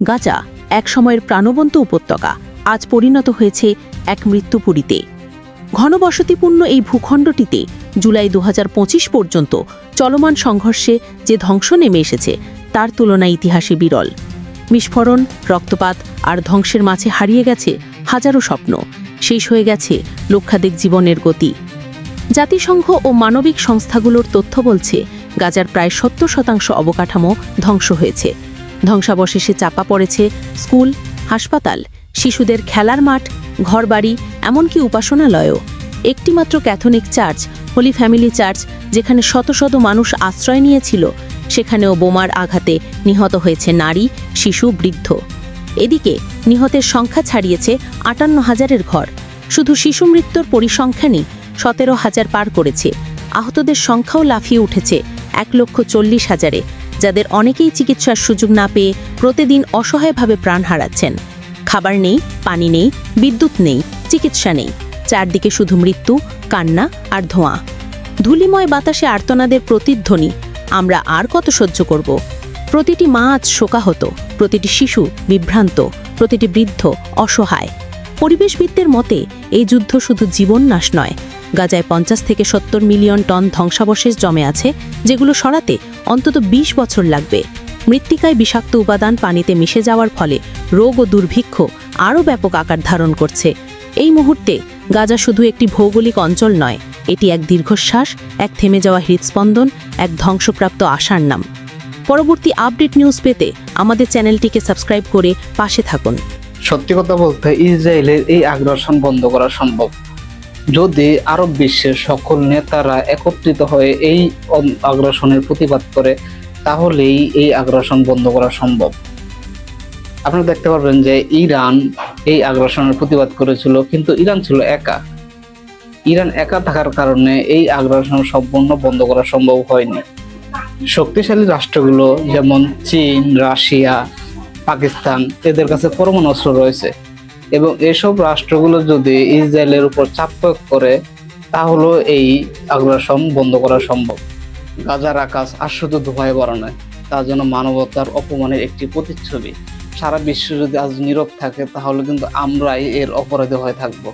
গাজা এক সময়ের প্রাণবন্ত উপত্যকা আজ পরিণত হয়েছে এক মৃত্যুপুরীতে। ঘনবসতিপূর্ণ এই ভূখণ্ডটিতে জুলাই ২০২৫ পর্যন্ত চলমান সংঘর্ষে যে ধ্বংস নেমে এসেছে তার তুলনায় ইতিহাসে বিরল। বিস্ফোরণ, রক্তপাত আর ধ্বংসের মাঝে হারিয়ে গেছে হাজারো স্বপ্ন, শেষ হয়ে গেছে লক্ষাধিক জীবনের গতি। জাতিসংঘ ও মানবিক সংস্থাগুলোর তথ্য বলছে গাজার প্রায় ৭০% অবকাঠামো ধ্বংস হয়েছে। ধ্বংসাবশেষে চাপা পড়েছে স্কুল, হাসপাতাল, শিশুদের খেলার মাঠ, ঘরবাড়ি, এমনকি উপাসনালয়ও। একটিমাত্র Catholic church, holy family church, যেখানে শত শত মানুষ আশ্রয় নিয়েছিল, সেখানেও বোমার আঘাতে নিহত হয়েছে নারী, শিশু, বৃদ্ধ। এদিকে নিহতের সংখ্যা ছাড়িয়েছে ৫৮,০০০-এর ঘর। শুধু শিশু মৃত্যুর পরিসংখ্যানই ১৭,০০০ পার করেছে। আহতদের সংখ্যাও লাফিয়ে উঠেছে ১,৪০,০০০-এ, যাদের অনেকেই চিকিৎসার সুযোগ না পেয়ে প্রতিদিন অসহায়ভাবে প্রাণ হারাচ্ছেন। খাবার নেই, পানি নেই, বিদ্যুৎ নেই, চিকিৎসা নেই। চারদিকে শুধু মৃত্যু, কান্না আর ধোঁয়া। ধূলিময় বাতাসে আর্তনাদের প্রতিধ্বনি। আমরা আর কত সহ্য করব? প্রতিটি মা আজ শোকাহত, প্রতিটি শিশু বিভ্রান্ত, প্রতিটি বৃদ্ধ অসহায়। পরিবেশবিদদের মতে এই যুদ্ধ শুধু জীবন নাশ নয়, গাজায় ৫০ থেকে ৭০ মিলিয়ন টন ধ্বংসাবশেষ জমে আছে, যেগুলো সরাতে অন্তত ২০ বছর লাগবে। মৃত্তিকায় বিষাক্ত উপাদান পানিতে মিশে যাওয়ার ফলে রোগ ও দুর্ভিক্ষ আরও ব্যাপক আকার ধারণ করছে। এই মুহূর্তে গাজা শুধু একটি ভৌগোলিক অঞ্চল নয়, এটি এক দীর্ঘশ্বাস, এক থেমে যাওয়া হৃদস্পন্দন, এক ধ্বংসপ্রাপ্ত আশার নাম। পরবর্তী আপডেট নিউজ পেতে আমাদের চ্যানেলটিকে সাবস্ক্রাইব করে পাশে থাকুন। সত্যি কথা বলতে ইসরায়েলের এই আগ্রাসন বন্ধ করা সম্ভব যদি আরব বিশ্বের সকল নেতারা একত্রিত হয়ে এই আগ্রাসনের প্রতিবাদ করে, তাহলেই এই আগ্রাসন বন্ধ করা সম্ভব। আপনারা দেখতে পারবেন যে ইরান এই আগ্রাসনের প্রতিবাদ করেছিল, কিন্তু ইরান ছিল একা। ইরান একা থাকার কারণে এই আগ্রাসন সম্পূর্ণ বন্ধ করা সম্ভব হয়নি। শক্তিশালী রাষ্ট্রগুলো যেমন চীন, রাশিয়া, পাকিস্তান, এদের কাছে পরমাণু অস্ত্র রয়েছে, এবং এসব রাষ্ট্রগুলো যদি ইসরায়েলের উপর চাপ প্রয়োগ করে, তাহলে এই আগ্রাসন বন্ধ করা সম্ভব। গাজার আকাশ আর শুধু ধোঁয়ায় ভরা নয়, তা যেন মানবতার অপমানের একটি প্রতিচ্ছবি। সারা বিশ্ব যদি আজ নীরব থাকে, তাহলে কিন্তু আমরাই এর অপরাধী হয়ে থাকবো।